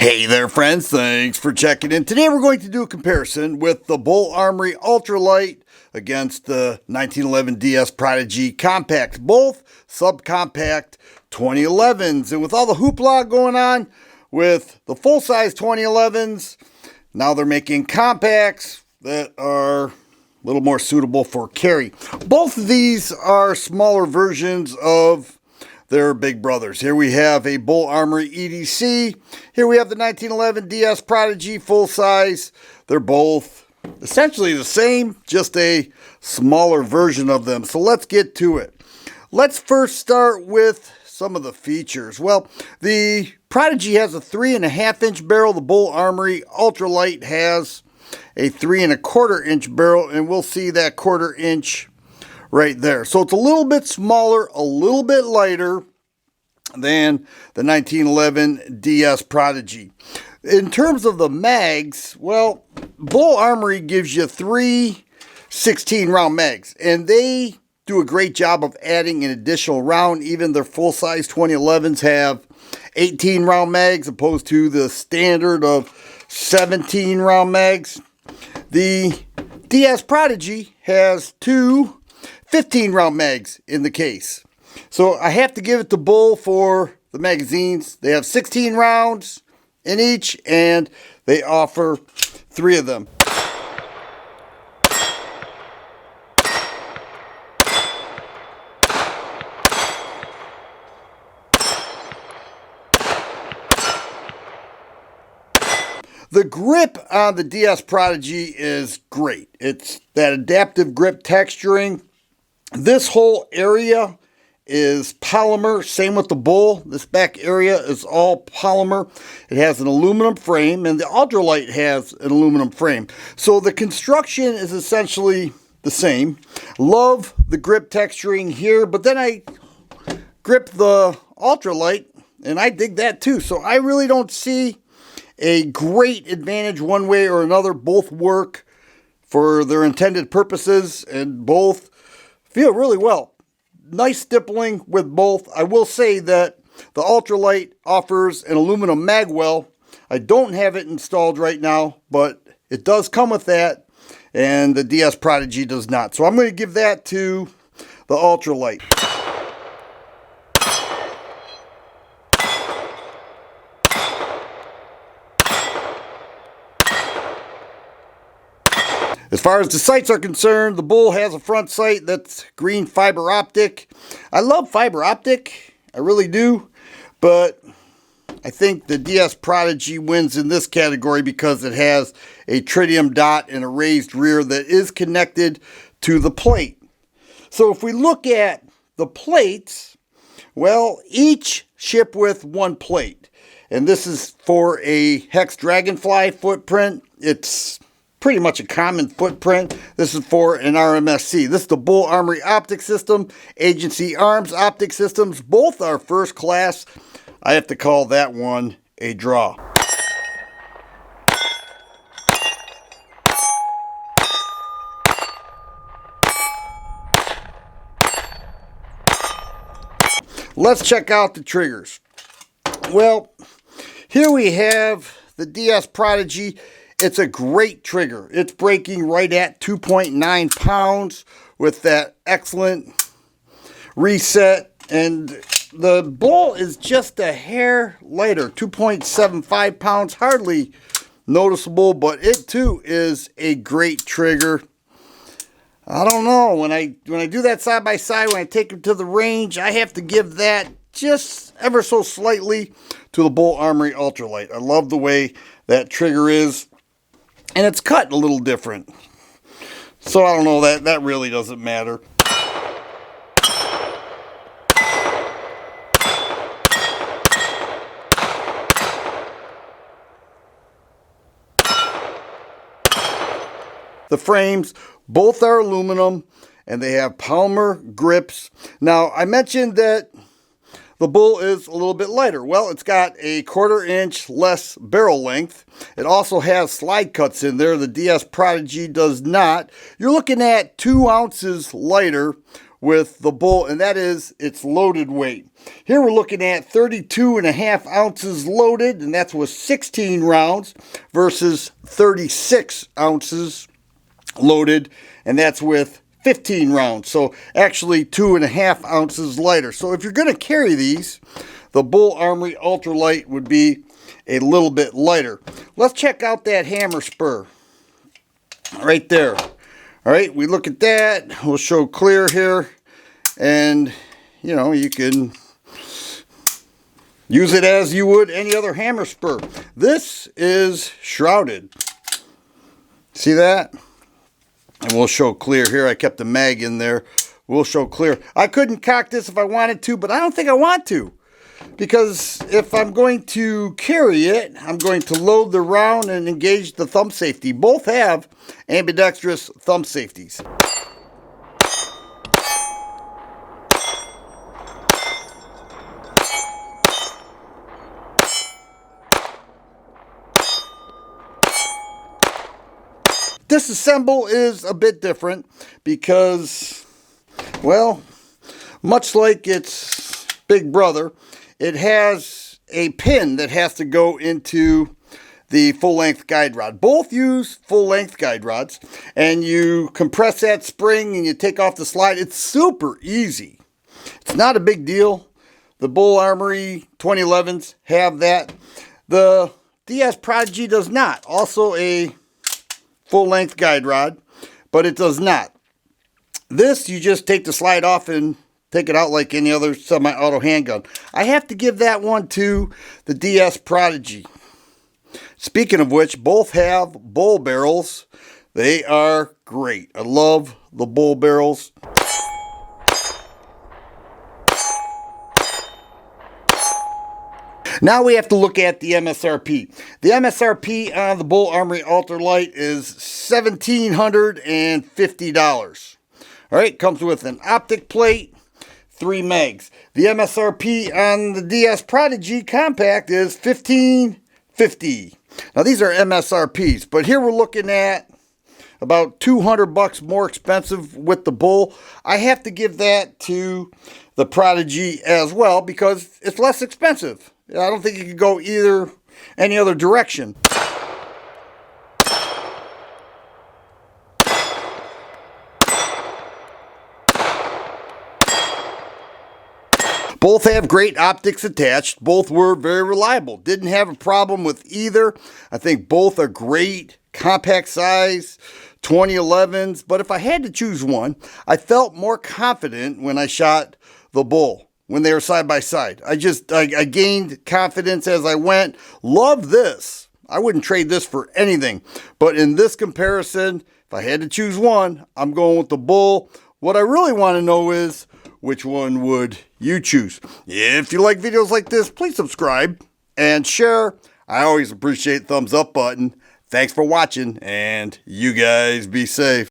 Hey there friends, thanks for checking in. Today we're going to do a comparison with the Bul Armory Ultralight against the 1911 DS Prodigy Compact, both subcompact 2011s. And with all the hoopla going on with the full-size 2011s, now they're making compacts that are a little more suitable for carry. Both of these are smaller versions of their big brothers. Here we have a Bul Armory EDC. Here we have the 1911 DS Prodigy full size. They're both essentially the same, just a smaller version of them. So let's get to it. Let's first start with some of the features. Well, the Prodigy has a 3.5-inch barrel. The Bul Armory Ultralight has a 3.25-inch barrel, and we'll see that 1/4 inch right there. So it's a little bit smaller, a little bit lighter than the 1911 DS Prodigy. In terms of the mags, well, Bul Armory gives you 3 16-round mags, and they do a great job of adding an additional round. Even their full-size 2011s have 18-round mags opposed to the standard of 17-round mags. The DS Prodigy has 2 15-round mags in the case. So I have to give it to Bul for the magazines. They have 16 rounds in each, and they offer 3 of them. The grip on the DS Prodigy is great. It's that adaptive grip texturing. This whole area is polymer. Same with the Bul. This back area is all polymer. It has an aluminum frame, and the Ultralight has an aluminum frame. So the construction is essentially the same. Love the grip texturing here, but then I grip the Ultralight, and I dig that too. So I really don't see a great advantage one way or another. Both work for their intended purposes, and both feel really well. Nice stippling with both. I will say that the Ultralight offers an aluminum magwell. I don't have it installed right now, but it does come with that, and the DS Prodigy does not. So I'm going to give that to the Ultralight. As far as the sights are concerned, the Bul has a front sight that's green fiber optic. I love fiber optic, I really do, but I think the DS Prodigy wins in this category because it has a tritium dot and a raised rear that is connected to the plate. So if we look at the plates, well, each ship with 1 plate. And this is for a Hex Dragonfly footprint. It's pretty much a common footprint. This is for an RMSC. This is the Bul Armory optic system, Agency Arms optic systems. Both are first class. I have to call that one a draw. Let's check out the triggers. Well, here we have the DS Prodigy. It's a great trigger. It's breaking right at 2.9 pounds with that excellent reset. And the Bul is just a hair lighter, 2.75 pounds, hardly noticeable, but it too is a great trigger. I don't know, when I do that side by side, when I take it to the range, I have to give that just ever so slightly to the Bul Armory Ultralight. I love the way that trigger is. And it's cut a little different. So I don't know, that really doesn't matter. The frames, both are aluminum, and they have polymer grips. Now, I mentioned that the Bul is a little bit lighter. Well, it's got a 1/4 inch less barrel length. It also has slide cuts in there. The DS Prodigy does not. You're looking at 2 ounces lighter with the Bul, and that is its loaded weight. Here we're looking at 32.5 ounces loaded, and that's with 16 rounds versus 36 ounces loaded, and that's with 15 rounds. So actually 2.5 ounces lighter. So if you're going to carry these, the Bul Armory Ultralight would be a little bit lighter. Let's check out that hammer spur right there. All right, we look at that. We'll show clear here, and you know, you can use it as you would any other hammer spur. This is shrouded. See that? And we'll show clear here. I kept the mag in there. We'll show clear. I couldn't cock this if I wanted to, but I don't think I want to. Because if I'm going to carry it, I'm going to load the round and engage the thumb safety. Both have ambidextrous thumb safeties. Disassemble is a bit different because, well, much like its big brother, it has a pin that has to go into the full-length guide rod. Both use full-length guide rods, and you compress that spring and you take off the slide. It's super easy. It's not a big deal. The Bul Armory 2011s have that. The DS Prodigy does not. Also a full-length guide rod, but it does not. This, you just take the slide off and take it out like any other semi-auto handgun. I have to give that one to the DS Prodigy. Speaking of which, both have Bul barrels. They are great. I love the Bul barrels. Now we have to look at the MSRP. The MSRP on the Bul Armory Ultralight is $1,750. All right, comes with an optic plate, 3 mags. The MSRP on the DS Prodigy Compact is $1,550. Now these are MSRPs, but here we're looking at about $200 more expensive with the Bul. I have to give that to the Prodigy as well because it's less expensive. I don't think you could go any other direction. Both have great optics attached. Both were very reliable. Didn't have a problem with either. I think both are great compact size 2011s. But if I had to choose one, I felt more confident when I shot the Bul when they were side by side. I gained confidence as I went. Love this. I wouldn't trade this for anything. But in this comparison, if I had to choose one, I'm going with the Bul. What I really want to know is, which one would you choose? If you like videos like this, please subscribe and share. I always appreciate thumbs up button. Thanks for watching, and you guys be safe.